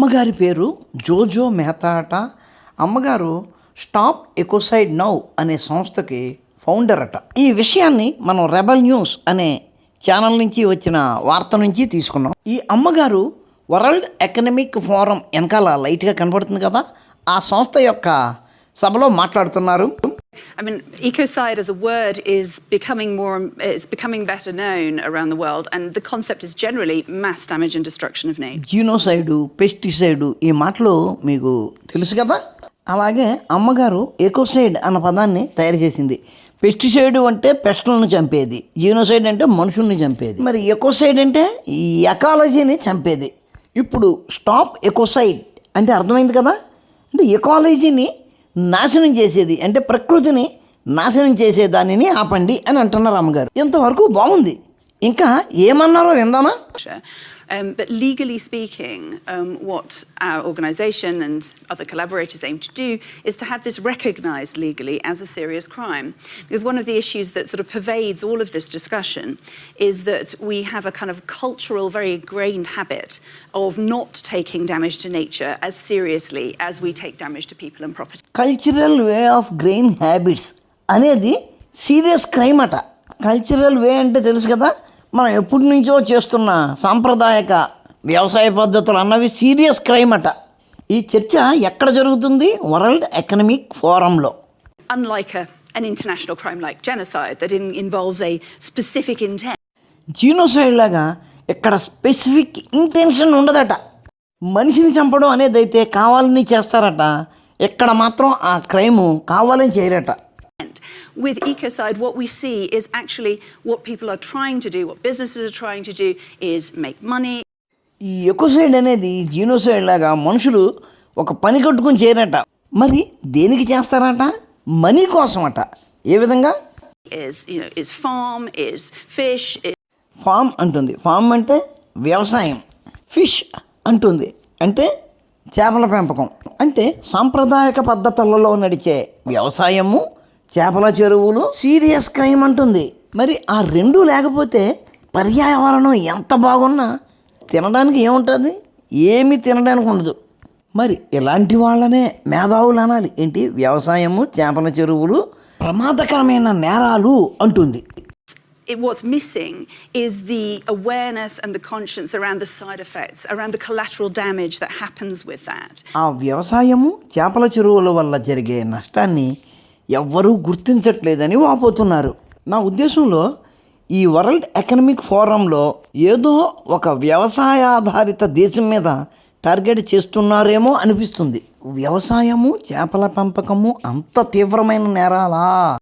అమ్మగారి పేరు జోజో మెహతా అట. అమ్మగారు స్టాప్ ఎకోసైడ్ నౌ అనే సంస్థకి ఫౌండర్ అట. ఈ విషయాన్ని మనం రెబల్ న్యూస్ అనే ఛానల్ నుంచి వచ్చిన వార్త నుంచి తీసుకున్నాం. ఈ అమ్మగారు వరల్డ్ ఎకనమిక్ ఫోరం వెనకాల లైట్గా కనబడుతుంది కదా, ఆ సంస్థ యొక్క సభలో మాట్లాడుతున్నారు. I mean, ecocide as a word is becoming better known around the world, and the concept is generally mass damage and destruction of nature. జీనోసైడు, పెస్టిసైడు ఈ మాటలు మీకు తెలుసు కదా. అలాగే అమ్మగారు ఎకోసైడ్ అన్న పదాన్ని తయారు చేసింది. పెస్టిసైడ్ అంటే పెస్టులను చంపేది, జీనోసైడ్ అంటే మనుషుల్ని చంపేది, మరి ఎకోసైడ్ అంటే ఈ ఎకాలజీని చంపేది. ఇప్పుడు స్టాప్ ఎకోసైడ్ అంటే అర్థమైంది కదా, అంటే ఎకాలజీని నాశనం చేసేది, అంటే ప్రకృతిని నాశనం చేసే దానిని ఆపండి అని అంటున్నారు అమ్మగారు. ఇంతవరకు బాగుంది, ఇంకా ఏమన్నారో విందామా. But legally speaking, what our organisation and other collaborators aim to do is to have this recognised legally as a serious crime. Because one of the issues that sort of pervades all of this discussion is that we have a kind of cultural, very ingrained habit of not taking damage to nature as seriously as we take damage to people and property. Cultural way of grain habits అనేది serious crime అట. Cultural వే అంటే తెలుసు కదా, మనం ఎప్పటి నుంచో చేస్తున్న సాంప్రదాయక వ్యవసాయ పద్ధతులు అన్నవి సీరియస్ క్రైమ్ అట. ఈ చర్చ ఎక్కడ జరుగుతుంది? వరల్డ్ ఎకనమిక్ ఫోరంలో. Unlike an international crime like genocide that involves a specific intent. Genocide లాగా ఇక్కడ స్పెసిఫిక్ ఇంటెన్షన్ ఉండదట. మనిషిని చంపడం అనేది అయితే కావాలని చేస్తారట, ఇక్కడ మాత్రం ఆ క్రైము కావాలని చేయరట. With ecocide, what we see is actually what people are trying to do, what businesses are trying to do is make money. ఈ ఎకోసైడ్ అనేది జీనోసైడ్ లాగా మనుషులు ఒక పని కట్టుకుని చేయరట, మరి దేనికి చేస్తారట? మనీ కోసం అట. ఏ విధంగా? is farm, is fish. Farm అంటుంది, ఫామ్ అంటే వ్యవసాయం. ఫిష్ అంటుంది, అంటే చేపల పెంపకం. అంటే సాంప్రదాయక పద్ధతులలో నడిచే వ్యవసాయము, చేపల చెరువులు సీరియస్ క్రైమ్ అంటుంది. మరి ఆ రెండు లేకపోతే పర్యావరణం ఎంత బాగున్నా తినడానికి ఏముంటుంది? ఏమీ తినడానికి ఉండదు. మరి ఇలాంటి వాళ్ళనే మేధావులు అనాలి. ఏంటి? వ్యవసాయము, చేపల చెరువులు ప్రమాదకరమైన నేరాలు అంటుంది. What's missing is the awareness and the conscience around the side effects, around the collateral damage that happens with that. ఆ వ్యవసాయము, చేపల చెరువుల వల్ల జరిగే నష్టాన్ని ఎవ్వరూ గుర్తించట్లేదని వాపోతున్నారు. నా ఉద్దేశంలో ఈ వరల్డ్ ఎకనమిక్ ఫోరంలో ఏదో ఒక వ్యవసాయాధారిత దేశం మీద టార్గెట్ చేస్తున్నారేమో అనిపిస్తుంది. వ్యవసాయము, చేపల పెంపకము అంత తీవ్రమైన నేరాలా?